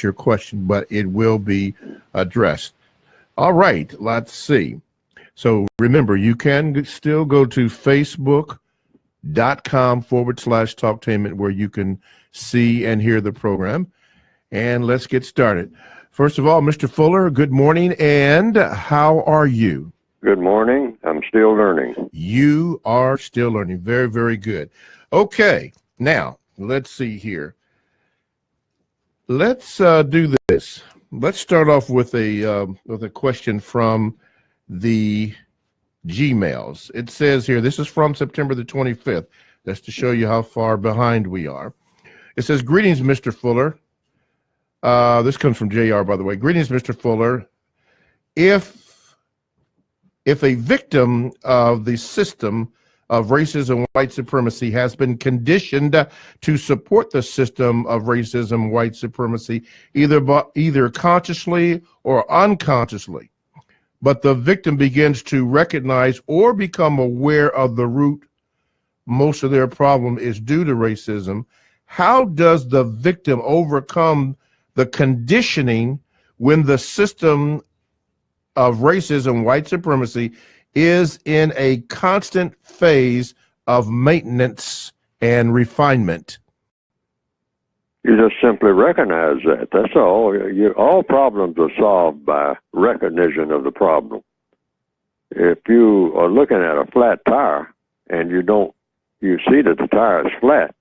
your question, but it will be addressed. All right, let's see. So remember, you can still go to facebook.com/Talktainment where you can see and hear the program. And let's get started. First of all, Mr. Fuller, good morning, and how are you? Good morning. I'm still learning. You are still learning. Very, very good. Okay, now let's see here. Let's do this. Let's start off with a question from the Gmails. It says here, this is from September the 25th. That's to show you how far behind we are. It says, greetings, Mr. Fuller. This comes from JR, by the way. Greetings, Mr. Fuller. If a victim of the system of racism and white supremacy has been conditioned to support the system of racism, white supremacy, either consciously or unconsciously, but the victim begins to recognize or become aware of the root most of their problem is due to racism, how does the victim overcome the conditioning when the system of racism, white supremacy, is in a constant phase of maintenance and refinement? You just simply recognize that. That's all. All problems are solved by recognition of the problem. If you are looking at a flat tire and you see that the tire is flat,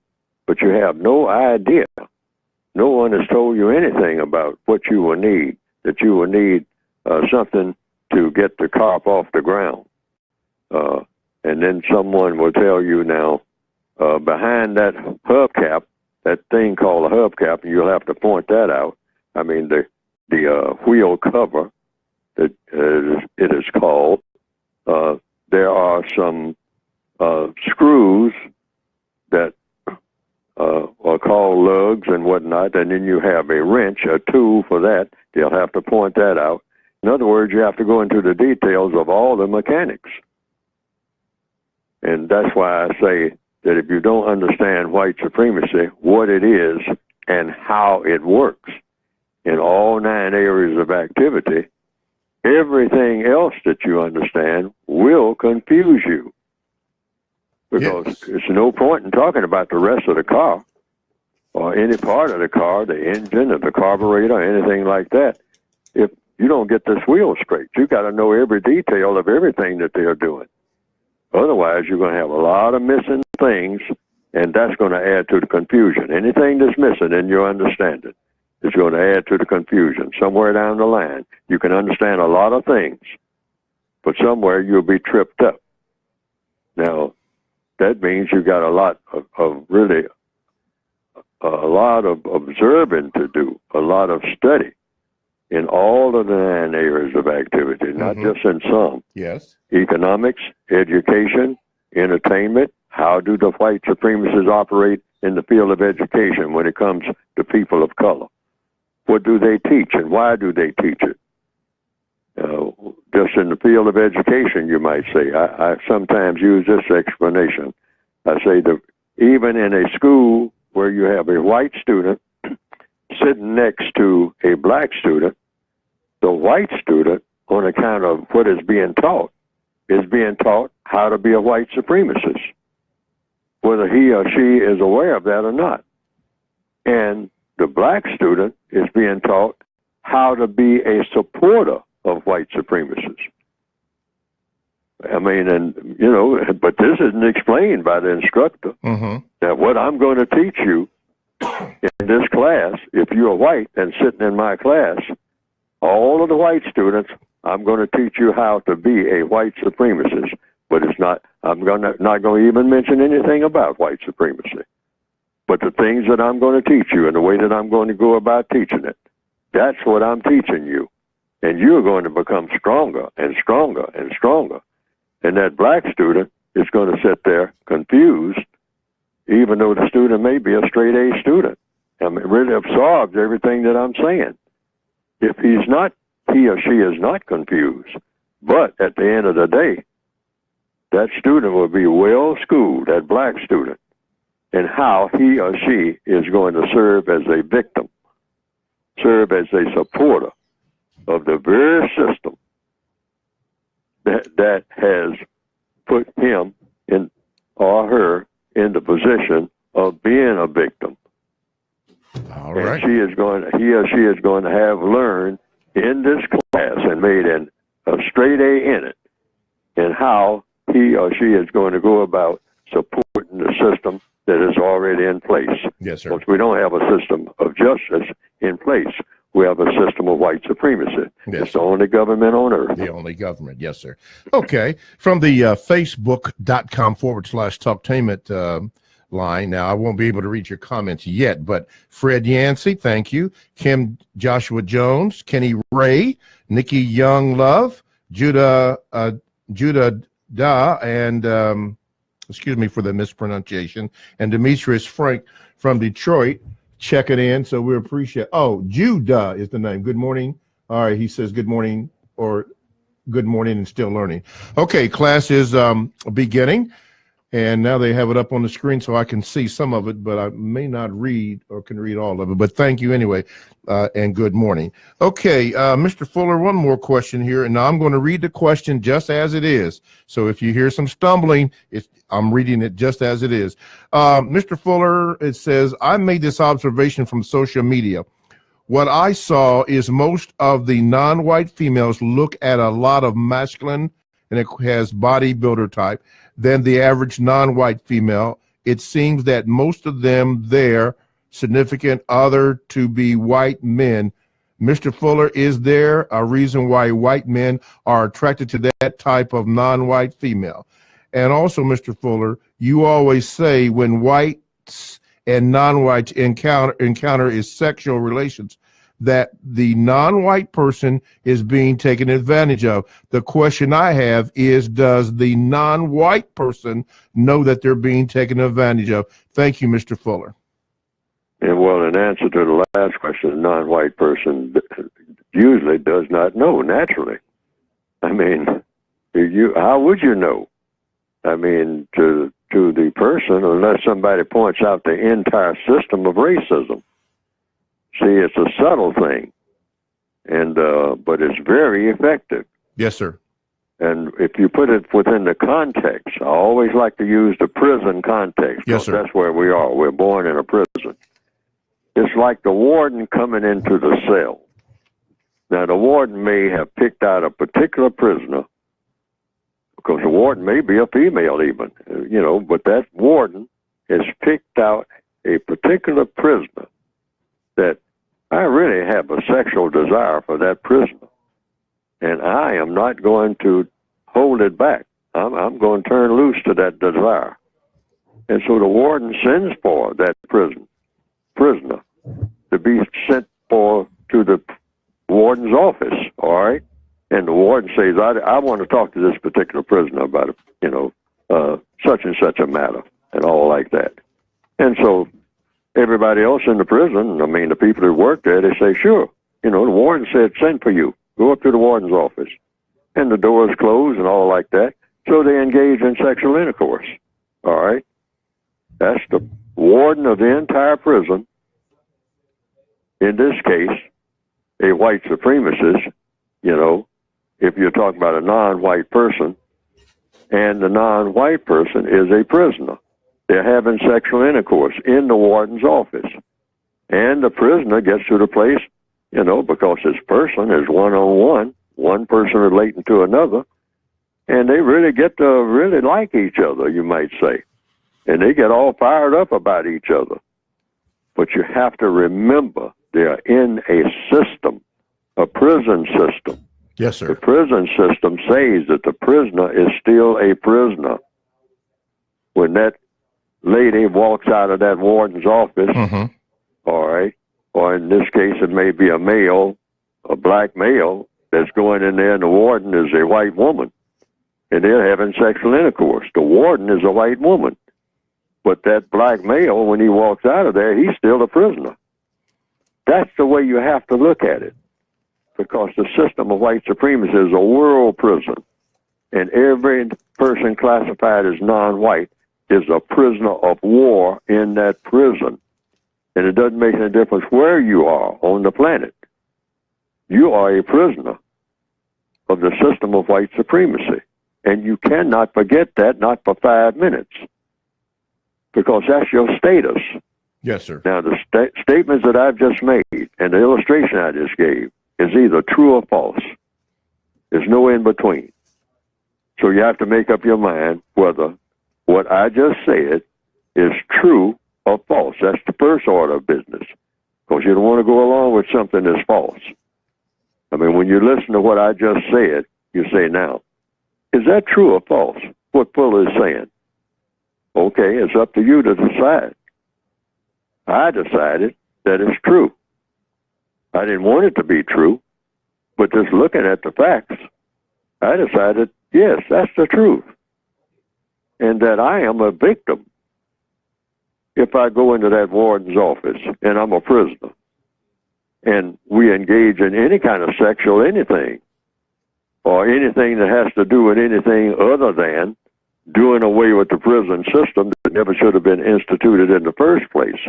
but you have no idea. No one has told you anything about what you will need, that you will need something to get the carp off the ground. And then someone will tell you now, behind that hubcap, that thing called a hubcap, and you'll have to point that out. I mean, the wheel cover, that it is called, there are some screws that are called lugs and whatnot, and then you have a wrench, a tool for that. They'll have to point that out. In other words, you have to go into the details of all the mechanics. And that's why I say that if you don't understand white supremacy, what it is and how it works in all 9 areas of activity, everything else that you understand will confuse you. Because It's no point in talking about the rest of the car or any part of the car, the engine or the carburetor, anything like that, if you don't get this wheel straight. You got to know every detail of everything that they're doing. Otherwise, you're going to have a lot of missing things, and that's going to add to the confusion. Anything that's missing in your understanding is going to add to the confusion. Somewhere down the line, you can understand a lot of things, but somewhere you'll be tripped up. Now, that means you got a lot of observing to do, a lot of study in all of the 9 areas of activity, not just in some. Yes. Economics, education, entertainment. How do the white supremacists operate in the field of education when it comes to people of color? What do they teach and why do they teach it? Just in the field of education, you might say. I sometimes use this explanation. I say that even in a school where you have a white student sitting next to a black student, the white student, on account of what is being taught how to be a white supremacist, whether he or she is aware of that or not. And the black student is being taught how to be a supporter of white supremacists. I mean, but this isn't explained by the instructor. That what I'm going to teach you in this class, if you're white and sitting in my class, all of the white students, I'm going to teach you how to be a white supremacist. But it's not. I'm not going to even mention anything about white supremacy. But the things that I'm going to teach you and the way that I'm going to go about teaching it, that's what I'm teaching you. And you're going to become stronger and stronger and stronger. And that black student is going to sit there confused, even though the student may be a straight A student. I mean, really absorbs everything that I'm saying. If he or she is not confused, but at the end of the day, that student will be well schooled, that black student, in how he or she is going to serve as a victim. serve as a supporter of the very system that has put him in or her in the position of being a victim. All right. And he or she is going to have learned in this class and made a straight A in it, and how he or she is going to go about supporting the system that is already in place. Yes, sir. Because we don't have a system of justice in place. We have a system of white supremacy. Yes. It's the only government on earth. The only government. Yes, sir. Okay. From the facebook.com/Talktainment line. Now, I won't be able to read your comments yet, but Fred Yancey, thank you. Kim Joshua Jones, Kenny Ray, Nikki Young Love, Judah Da, and excuse me for the mispronunciation, and Demetrius Frank from Detroit checking in. So we appreciate. Oh, Judah is the name. Good morning. All right. He says good morning or good morning and still learning. Okay. Class is beginning. And now they have it up on the screen so I can see some of it, but I may not read or can read all of it. But thank you anyway, and good morning. Okay, Mr. Fuller, one more question here. And now I'm going to read the question just as it is. So if you hear some stumbling, I'm reading it just as it is. Mr. Fuller, it says, I made this observation from social media. What I saw is most of the non-white females look at a lot of masculine, and it has bodybuilder type, than the average non-white female. It seems that most of them their significant other to be white men. Mr. Fuller, is there a reason why white men are attracted to that type of non-white female? And also, Mr. Fuller, you always say when whites and non-whites encounter is sexual relations, that the non-white person is being taken advantage of. The question I have is, does the non-white person know that they're being taken advantage of? Thank you, Mr. Fuller. And well, in answer to the last question, the non-white person usually does not know naturally. I mean, how would you know? I mean, to the person, unless somebody points out the entire system of racism. See, it's a subtle thing, and but it's very effective. Yes, sir. And if you put it within the context, I always like to use the prison context. Yes, sir. That's where we are. We're born in a prison. It's like the warden coming into the cell. Now, the warden may have picked out a particular prisoner, because the warden may be a female even, but that warden has picked out a particular prisoner that I really have a sexual desire for that prisoner, and I am not going to hold it back. I'm going to turn loose to that desire. And so the warden sends for that prisoner to be sent for to the warden's office, all right? And the warden says, I want to talk to this particular prisoner about, such and such a matter, and all like that. And so everybody else in the prison, I mean, the people who work there, they say, sure. The warden said, send for you. Go up to the warden's office. And the doors close and all like that. So they engage in sexual intercourse. All right? That's the warden of the entire prison. In this case, a white supremacist, if you're talking about a non-white person, and the non-white person is a prisoner. They're having sexual intercourse in the warden's office. And the prisoner gets to the place, because this person is one-on-one, one person relating to another, and they really get to really like each other, you might say. And they get all fired up about each other. But you have to remember, they're in a system, a prison system. Yes, sir. The prison system says that the prisoner is still a prisoner. When that lady walks out of that warden's office, all right, or in this case it may be a male, a black male that's going in there, and the warden is a white woman, and they're having sexual intercourse. The warden is a white woman, but that black male, when he walks out of there, he's still a prisoner. That's the way you have to look at it, because the system of white supremacy is a world prison, and every person classified as non-white is a prisoner of war in that prison. And it doesn't make any difference where you are on the planet. You are a prisoner of the system of white supremacy. And you cannot forget that, not for 5 minutes, because that's your status. Yes, sir. Now, the statements that I've just made and the illustration I just gave is either true or false. There's no in between. So you have to make up your mind whether what I just said is true or false. That's the first order of business, because you don't want to go along with something that's false. I mean, when you listen to what I just said, you say, now, is that true or false, what Fuller is saying? Okay, it's up to you to decide. I decided that it's true. I didn't want it to be true, but just looking at the facts, I decided, yes, that's the truth. And that I am a victim if I go into that warden's office and I'm a prisoner and we engage in any kind of sexual anything or anything that has to do with anything other than doing away with the prison system that never should have been instituted in the first place.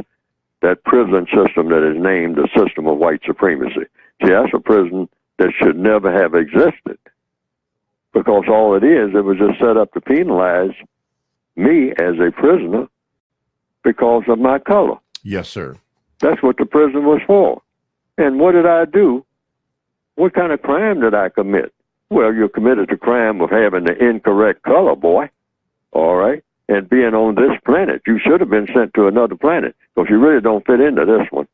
That prison system that is named the system of white supremacy. See, that's a prison that should never have existed, because all it was just set up to penalize me as a prisoner because of my color. Yes, sir. That's what the prison was for. And what did I do? What kind of crime did I commit? Well, you committed the crime of having the incorrect color, boy. All right? And being on this planet. You should have been sent to another planet, because you really don't fit into this one.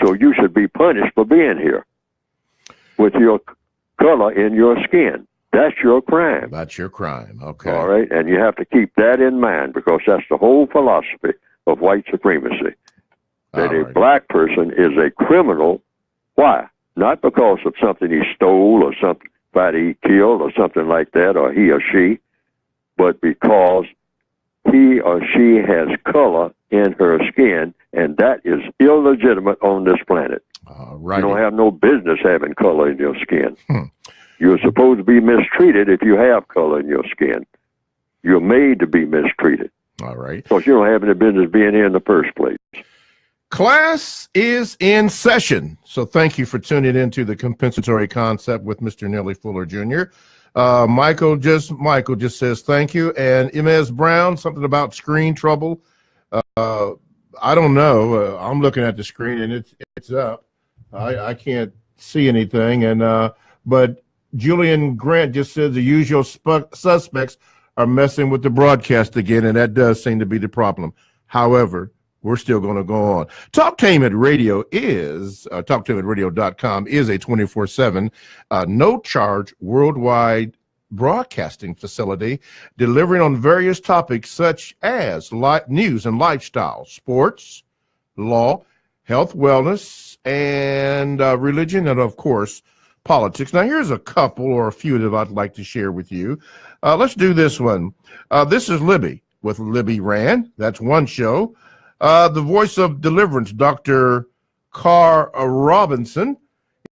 So you should be punished for being here with your color in your skin. That's your crime. That's your crime. Okay. All right? And you have to keep that in mind, because that's the whole philosophy of white supremacy. That a black person is a criminal. Why? Not because of something he stole or somebody he killed or something like that, or he or she, but because he or she has color in her skin, and that is illegitimate on this planet. Right. You don't have no business having color in your skin. You're supposed to be mistreated if you have color in your skin. You're made to be mistreated. All right. Because you don't have any business being here in the first place. Class is in session. So thank you for tuning into the Compensatory Concept with Mr. Neely Fuller Jr. Michael just says thank you. And M.S. Brown, something about screen trouble. I don't know. I'm looking at the screen and it's up. I can't see anything. And but Julian Grant just says the usual suspects are messing with the broadcast again, and that does seem to be the problem. However, we're still going to go on. TalktainmentRadio is, TalktainmentRadio.com is a 24/7, no-charge worldwide broadcasting facility delivering on various topics such as news and lifestyle, sports, law, health, wellness, and religion, and, of course, politics. Now, here's a couple or a few that I'd like to share with you. Let's do this one. This is Libby with Libby Rand. That's one show. The Voice of Deliverance, Dr. Carr Robinson,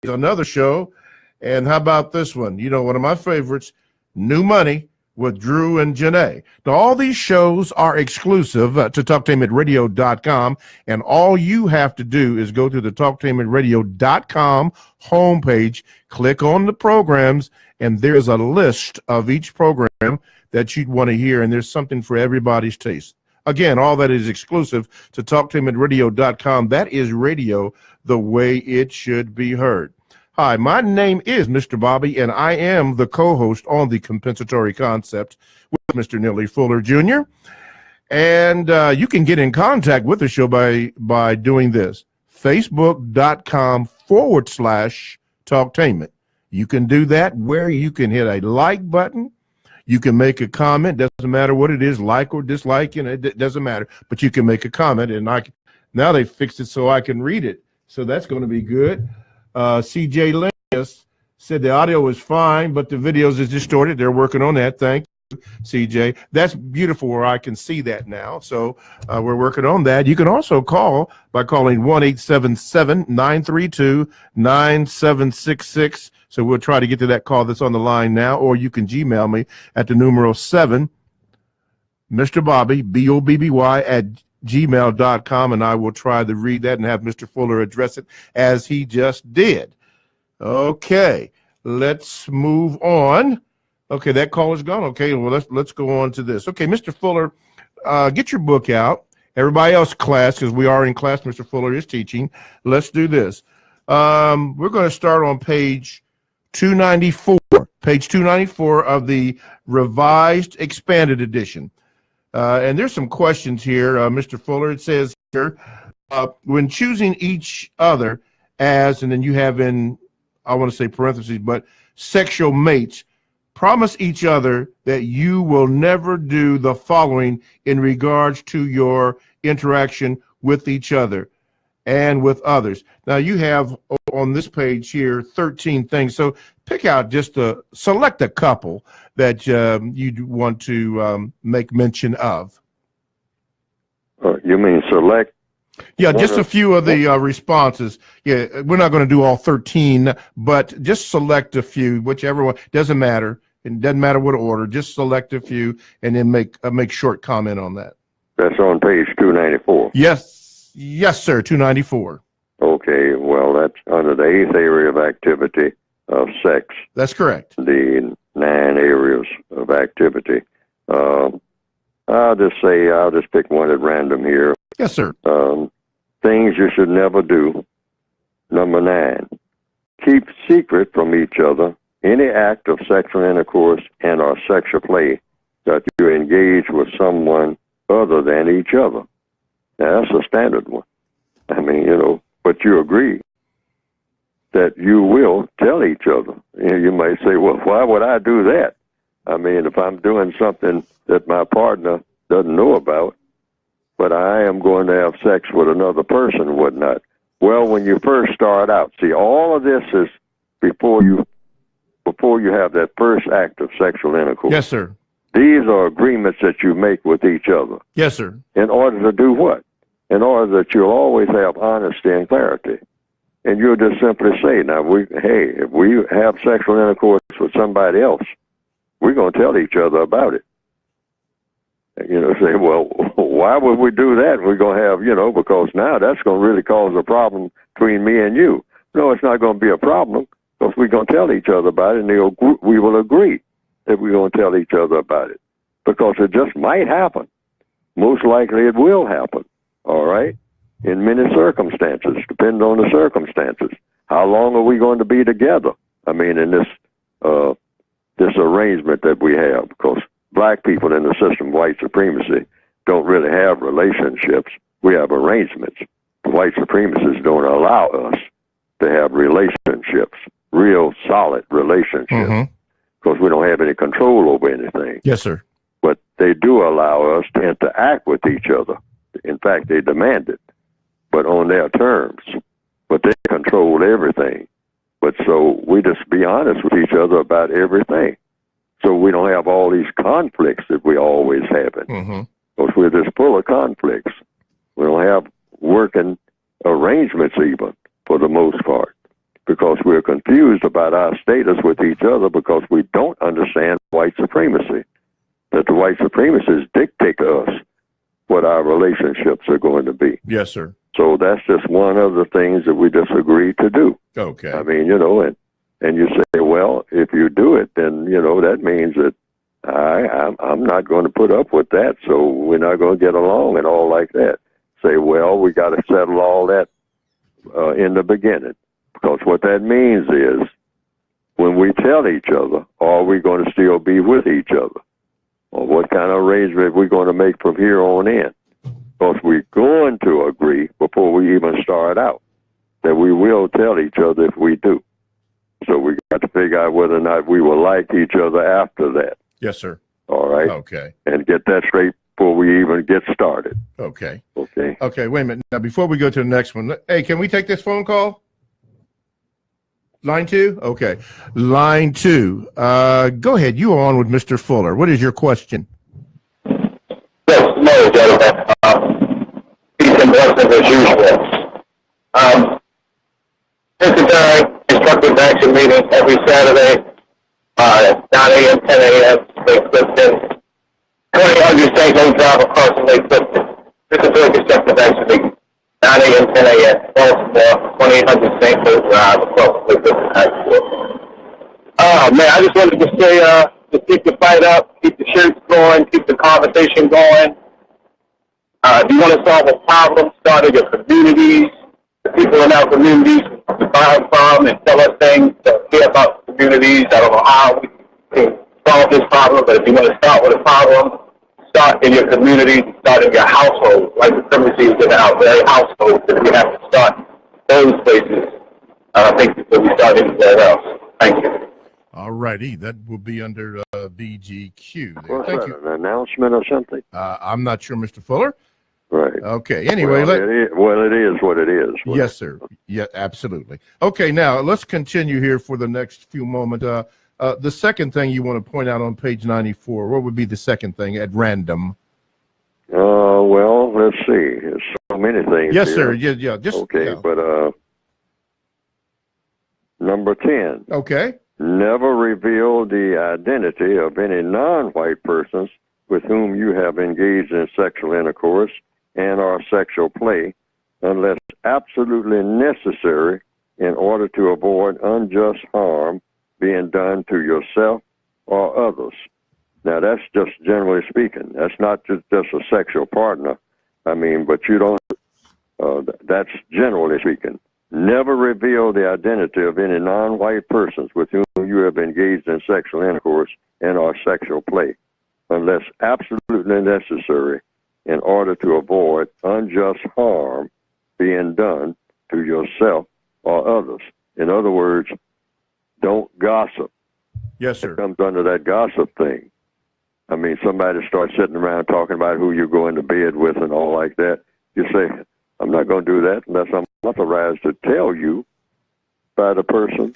is another show. And how about this one? You know, one of my favorites, New Money with Drew and Janae. Now, all these shows are exclusive to TalktainmentRadio.com, and all you have to do is go to the TalktainmentRadio.com homepage, click on the programs, and there's a list of each program that you'd want to hear, and there's something for everybody's taste. Again, all that is exclusive to TalktainmentRadio.com. That is radio the way it should be heard. Hi, my name is Mr. Bobby, and I am the co-host on the Compensatory Concept with Mr. Neely Fuller Jr. And you can get in contact with the show by doing this, Facebook.com/Talktainment. You can do that where you can hit a like button. You can make a comment. Doesn't matter what it is, like or dislike, you know, it doesn't matter. But you can make a comment, and now they fixed it so I can read it. So that's going to be good. CJ Linus said the audio is fine, but the videos is distorted. They're working on that. Thank you, CJ. That's beautiful where I can see that now. So we're working on that. You can also call by calling 1-877-932-9766. So we'll try to get to that call that's on the line now, or you can Gmail me at the numeral 7, Mr. Bobby, BOBBY @gmail.com, and I will try to read that and have Mr. Fuller address it as he just did. Okay, let's move on. Okay, that call is gone. Okay, well, let's go on to this. Okay, Mr. Fuller, get your book out. Everybody else class, because we are in class, Mr. Fuller is teaching. Let's do this. We're going to start on page 294, page 294 of the revised expanded edition. And there's some questions here, Mr. Fuller. It says here, when choosing each other as, and then you have in, I want to say parentheses, but sexual mates, promise each other that you will never do the following in regards to your interaction with each other and with others. Now you have on this page here 13 things. So pick out select a couple that you'd want to make mention of. You mean select? Yeah, just a few of the responses. Yeah, we're not going to do all 13, but just select a few, whichever one. Doesn't matter. It doesn't matter what order. Just select a few and then make short comment on that. That's on page 294. Yes, sir. 294. Okay, well, that's under the 8th area of activity of sex. That's correct. The 9 areas of activity. I'll just pick one at random here. Yes, sir. Things you should never do. Number 9, keep secret from each other any act of sexual intercourse and or sexual play that you engage with someone other than each other. Now, that's a standard one. I mean, but you agree that you will tell each other. You might say, well, why would I do that? I mean, if I'm doing something that my partner doesn't know about, but I am going to have sex with another person and whatnot. Well, when you first start out, see, all of this is before you have that first act of sexual intercourse. Yes, sir. These are agreements that you make with each other. Yes, sir. In order to do what? In order that you'll always have honesty and clarity. And you'll just simply say, now, if we have sexual intercourse with somebody else, we're going to tell each other about it. Say, well, why would we do that? We're going to have, because now that's going to really cause a problem between me and you. No, it's not going to be a problem because we're going to tell each other about it, and we will agree that we're going to tell each other about it because it just might happen. Most likely it will happen, all right, in many circumstances, depending on the circumstances. How long are we going to be together? I mean, in this arrangement that we have, because black people in the system of white supremacy don't really have relationships. We have arrangements. The white supremacists don't allow us to have relationships, real solid relationships, because we don't have any control over anything. Yes, sir. But they do allow us to interact with each other. In fact, they demand it, but on their terms. But they control everything. But so we just be honest with each other about everything. So we don't have all these conflicts that we always have. Because we're just full of conflicts. We don't have working arrangements even, for the most part, because we're confused about our status with each other because we don't understand white supremacy, that the white supremacists dictate to us what our relationships are going to be. Yes, sir. So that's just one of the things that we disagree to do. Okay. I mean, and you say, well, if you do it, then, that means that I'm not going to put up with that, so we're not going to get along and all like that. Say, well, we got to settle all that in the beginning, because what that means is when we tell each other, are we going to still be with each other? Or what kind of arrangement we're going to make from here on in? Because we're going to agree before we even start out that we will tell each other if we do. So we got to figure out whether or not we will like each other after that. Yes, sir. All right. Okay. And get that straight before we even get started. Okay. Okay. Okay, wait a minute. Now, before we go to the next one, hey, can we take this phone call? Line 2? Okay. Line 2. Go ahead. You are on with Mr. Fuller. What is your question? Yes, no, gentlemen. Peace and blessings as usual. Secretary, instructive action meeting every Saturday, 9 a.m., 10 a.m., Lake Clifton. 2000 St. Louis Drive across from Lake Clifton. Secretary, instructive action meeting, 9 a.m., 10 a.m., Baltimore, 2800 St. Louis Drive across from Lake Clifton. Oh man, I just wanted to say, just keep the fight up, keep the shirts going, keep the conversation going. If you want to solve a problem, start in your communities. The people in our communities to buy from and tell us things that care about the communities. I don't know how we can solve this problem, but if you want to start with a problem, start in your community, start in your household, like the primacy is in our very household, that we have to start those places. I think before we start anywhere else. Thank you. All righty, that will be under BGQ. There. What's Thank that, you. an announcement or something? I'm not sure, Mr. Fuller. Right. Okay. Anyway, it is what it is. Yes, sir. Yeah, absolutely. Okay. Now let's continue here for the next few moments. The second thing you want to point out on page 94. What would be the second thing at random? Well, let's see. There's so many things. Yes, here. sir. Yeah. Just okay, yeah. But number 10. Okay. Never reveal the identity of any non-white persons with whom you have engaged in sexual intercourse and or sexual play unless absolutely necessary in order to avoid unjust harm being done to yourself or others. Now, that's just generally speaking. That's not just a sexual partner. I mean, but you don't, that's generally speaking. Never reveal the identity of any non-white persons with whom you have engaged in sexual intercourse and or sexual play unless absolutely necessary in order to avoid unjust harm being done to yourself or others. In other words, don't gossip. Yes, sir. It comes under that gossip thing. I mean, somebody starts sitting around talking about who you're going to bed with and all like that. You say, I'm not going to do that unless I'm authorized to tell you by the person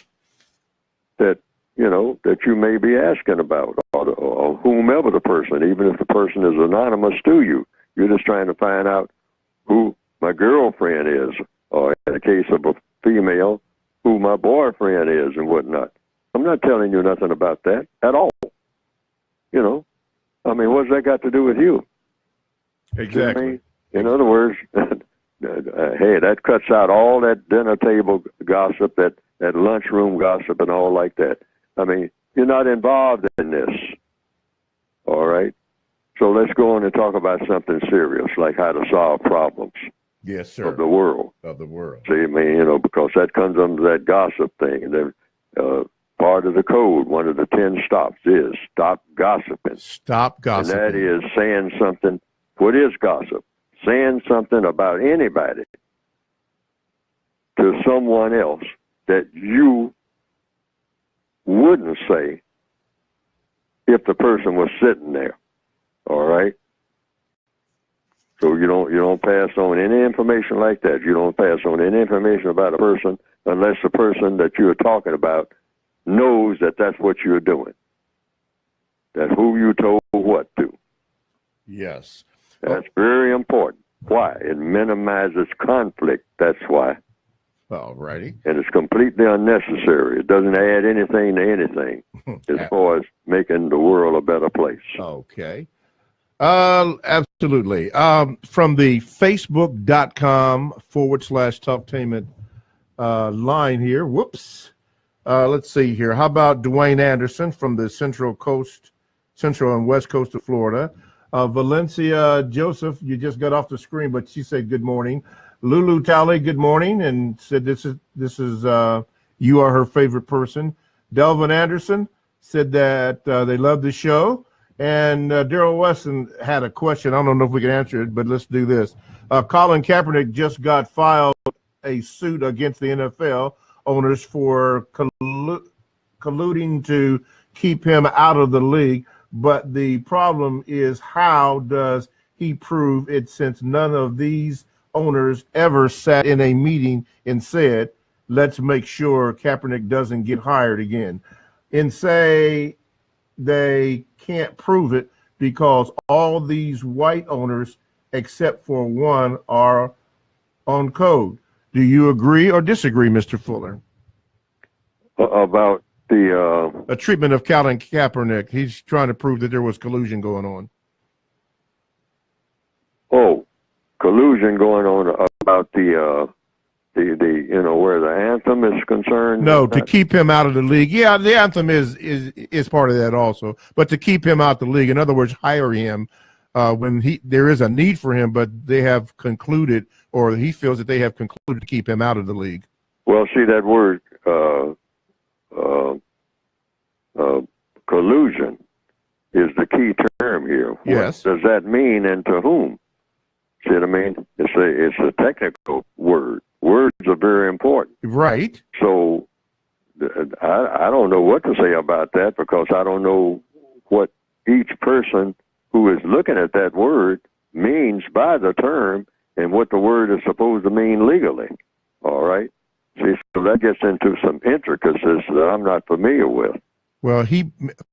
that, that you may be asking about, or whomever the person, even if the person is anonymous to you. You're just trying to find out who my girlfriend is, or in the case of a female, who my boyfriend is and whatnot. I'm not telling you nothing about that at all. I mean, what's that got to do with you? Exactly. I mean, in other words, hey, that cuts out all that dinner table gossip, that lunchroom gossip and all like that. I mean, you're not involved in this. All right? So let's go on and talk about something serious, like how to solve problems. Yes, sir. Of the world. See, I mean, because that comes under that gossip thing. And then part of the code, one of the 10 stops is stop gossiping. Stop gossiping. And that is saying something. What is gossip? Saying something about anybody to someone else that you wouldn't say if the person was sitting there. All right? So you don't pass on any information like that. You don't pass on any information about a person unless the person that you're talking about knows that that's what you're doing. That's who you told what to. Yes. That's very important. Why? It minimizes conflict. That's why. All righty. And it's completely unnecessary. It doesn't add anything to anything as far as making the world a better place. Okay. Absolutely. From the facebook.com/Talktainment line here. Whoops. Let's see here. How about Dwayne Anderson from the Central and West Coast of Florida? Valencia Joseph, you just got off the screen, but she said good morning. Lulu Talley, good morning, and said this is you are her favorite person. Delvin Anderson said that they love the show. And Daryl Weston had a question. I don't know if we can answer it, but let's do this. Colin Kaepernick just got filed a suit against the NFL owners for colluding to keep him out of the league. But the problem is, how does he prove it, since none of these owners ever sat in a meeting and said, let's make sure Kaepernick doesn't get hired again? And say they can't prove it because all these white owners, except for one, are on code. Do you agree or disagree, Mr. Fuller? About the treatment of Colin Kaepernick. He's trying to prove that there was collusion going on. Oh, collusion going on about the where the anthem is concerned? No, to keep him out of the league. Yeah, the anthem is part of that also, but to keep him out the league. In other words, hire him when there is a need for him, but they have concluded, or he feels that they have concluded to keep him out of the league. Well, see, that word collusion is the key term here. Yes. What does that mean, and to whom? See what I mean? It's a technical word. Words are very important. Right. So I don't know what to say about that, because I don't know what each person who is looking at that word means by the term and what the word is supposed to mean legally. All right? See, so that gets into some intricacies that I'm not familiar with. Well,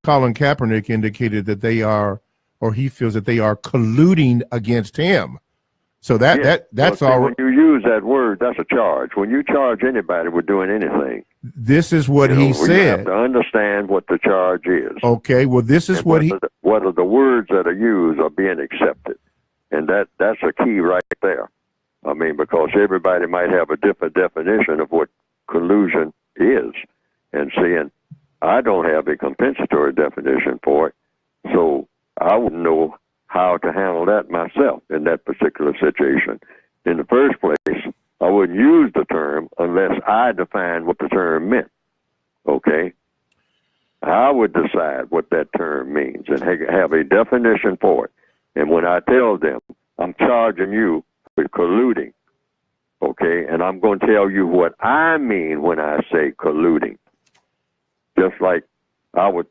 Colin Kaepernick indicated that they are, or he feels that they are colluding against him. So that's all. When you use that word, that's a charge. When you charge anybody with doing anything, this is what he said. You have to understand what the charge is. Okay. Well, this is whether the words that are used are being accepted, and that's a key right there. I mean, because everybody might have a different definition of what collusion is, and seeing I don't have a compensatory definition for it, so I wouldn't know how to handle that myself in that particular situation. In the first place, I wouldn't use the term unless I defined what the term meant. Okay? I would decide what that term means and have a definition for it. And when I tell them, I'm charging you with colluding, okay, and I'm going to tell you what I mean when I say colluding. Just like I would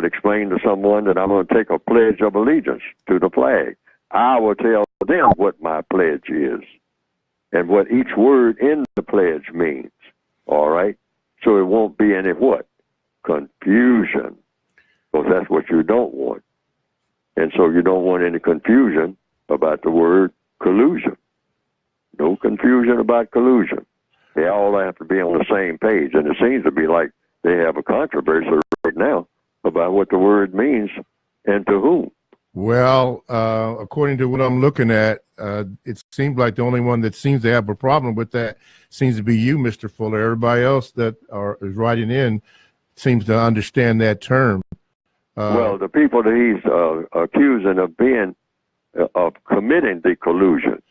explain to someone that I'm going to take a pledge of allegiance to the flag. I will tell them what my pledge is and what each word in the pledge means. All right? So it won't be any what? Confusion. Because that's what you don't want. And so you don't want any confusion about the word collusion. No confusion about collusion. They all have to be on the same page. And it seems to be like they have a controversy right now about what the word means and to whom. Well, according to what I'm looking at, it seems like the only one that seems to have a problem with that seems to be you, Mr. Fuller. Everybody else that is writing in seems to understand that term. Well, the people that he's accusing of committing the collusion,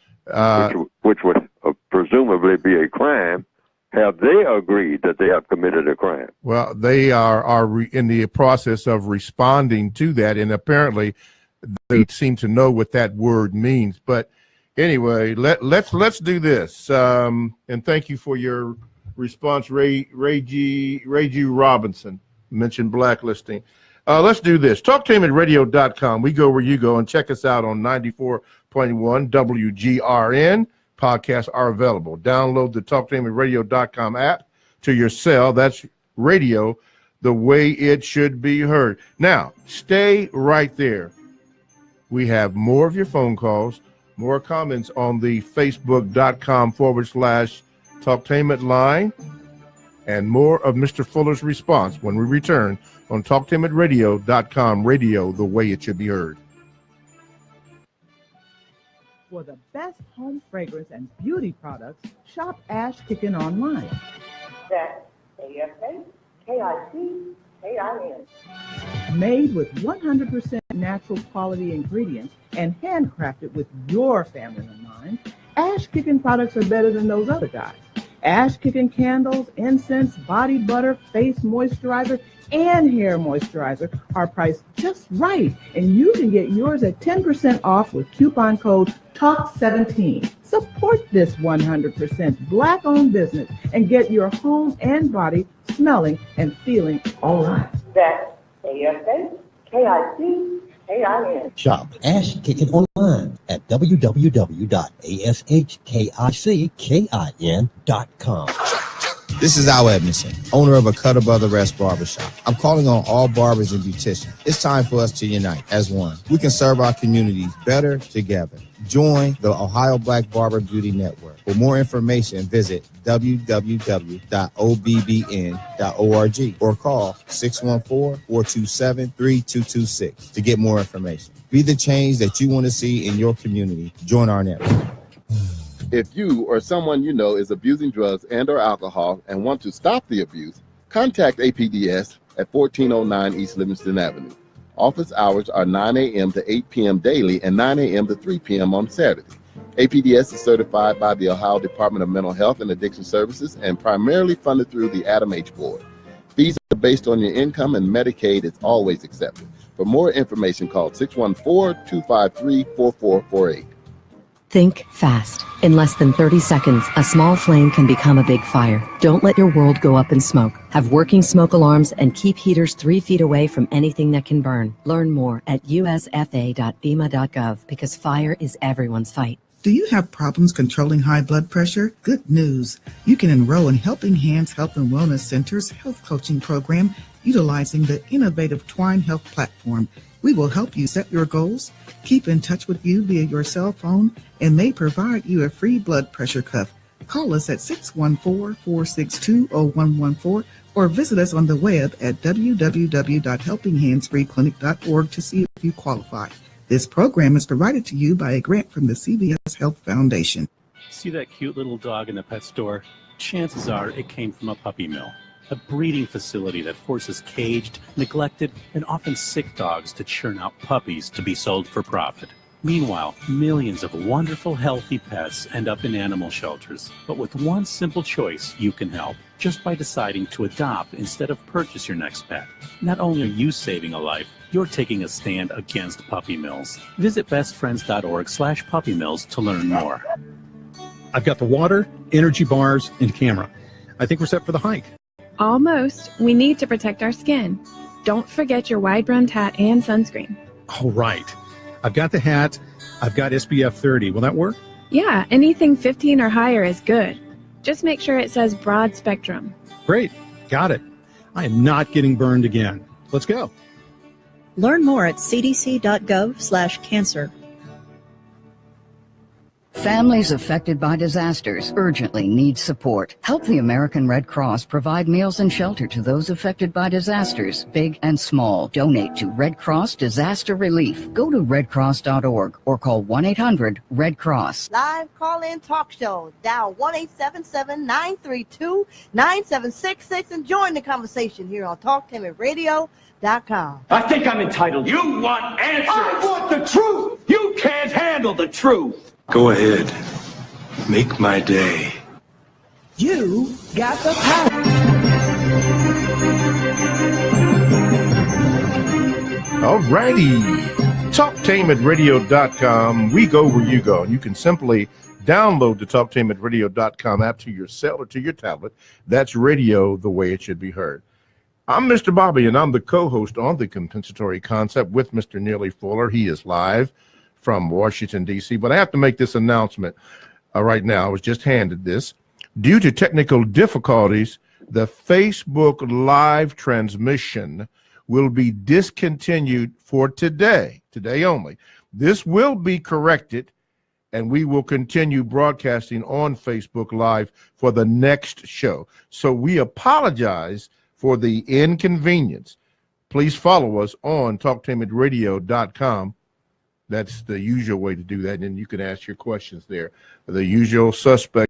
which would presumably be a crime, have they agreed that they have committed a crime? Well, they are in the process of responding to that, and apparently they seem to know what that word means. But anyway, let's do this. And thank you for your response, Ray G. Robinson mentioned blacklisting. Let's do this. TalktainmentRadio.com. We go where you go, and check us out on 94.1 WGRN. Podcasts are available. Download the TalktainmentRadio.com app to your cell. That's radio the way it should be heard. Now, stay right there. We have more of your phone calls, more comments on the Facebook.com/Talktainment line, and more of Mr. Fuller's response when we return on TalktainmentRadio.com, radio the way it should be heard. For the best home fragrance and beauty products, shop Ash Kickin online. That's ASHKICKIN. Made with 100% natural quality ingredients and handcrafted with your family in mind, Ash Kickin products are better than those other guys. Ash Kickin candles, incense, body butter, face moisturizer, and hair moisturizer are priced just right, and you can get yours at 10% off with coupon code TALK17. Support this 100% Black-owned business and get your home and body smelling and feeling all right. That's ASHKICKIN. Shop Ash Kickin online at www.ashkickin.com. This is Al Edmondson, owner of a Cut Above the Rest barbershop. I'm calling on all barbers and beauticians. It's time for us to unite as one. We can serve our communities better together. Join the Ohio Black Barber Beauty Network. For more information, visit www.obbn.org or call 614-427-3226 to get more information. Be the change that you want to see in your community. Join our network. If you or someone you know is abusing drugs and or alcohol and want to stop the abuse, contact APDS at 1409 East Livingston Avenue. Office hours are 9 a.m. to 8 p.m. daily and 9 a.m. to 3 p.m. on Saturday. APDS is certified by the Ohio Department of Mental Health and Addiction Services and primarily funded through the Adam H. Board. Fees are based on your income and Medicaid is always accepted. For more information, call 614-253-4448. Think fast. In less than 30 seconds, a small flame can become a big fire. Don't let your world go up in smoke. Have working smoke alarms and keep heaters 3 feet away from anything that can burn. Learn more at usfa.fema.gov because fire is everyone's fight. Do you have problems controlling high blood pressure? Good news. You can enroll in Helping Hands Health and Wellness Center's health coaching program utilizing the innovative Twine Health platform. We will help you set your goals, keep in touch with you via your cell phone, and may provide you a free blood pressure cuff. Call us at 614-462-0114 or visit us on the web at www.helpinghandsfreeclinic.org to see if you qualify. This program is provided to you by a grant from the CVS Health Foundation. See that cute little dog in the pet store? Chances are it came from a puppy mill, a breeding facility that forces caged, neglected, and often sick dogs to churn out puppies to be sold for profit. Meanwhile, millions of wonderful, healthy pets end up in animal shelters. But with one simple choice, you can help. Just by deciding to adopt instead of purchase your next pet. Not only are you saving a life, you're taking a stand against puppy mills. Visit bestfriends.org/puppy mills to learn more. I've got the water, energy bars, and camera. I think we're set for the hike. Almost. We need to protect our skin. Don't forget your wide-brimmed hat and sunscreen. All right. I've got the hat. I've got SPF 30. Will that work? Yeah, anything 15 or higher is good. Just make sure it says broad spectrum. Great. Got it. I am not getting burned again. Let's go. Learn more at cdc.gov/cancer. Families affected by disasters urgently need support. Help the American Red Cross provide meals and shelter to those affected by disasters, big and small. Donate to Red Cross Disaster Relief. Go to redcross.org or call 1-800-RED-CROSS. Live call-in talk show. Dial 1-877-932-9766 and join the conversation here on TalktainmentRadio.com. I think I'm entitled. You want answers. I want the truth. You can't handle the truth. Go ahead. Make my day. You got the power. All righty. TalktainmentRadio.com. We go where you go. And you can simply download the TalktainmentRadio.com app to your cell or to your tablet. That's radio the way it should be heard. I'm Mr. Bobby, and I'm the co-host on the Compensatory Concept with Mr. Neely Fuller. He is live from Washington, D.C., but I have to make this announcement right now. I was just handed this. Due to technical difficulties, the Facebook live transmission will be discontinued for today only. This will be corrected, and we will continue broadcasting on Facebook Live for the next show. So we apologize for the inconvenience. Please follow us on TalktainmentRadio.com. That's the usual way to do that, and you can ask your questions there. The usual suspect.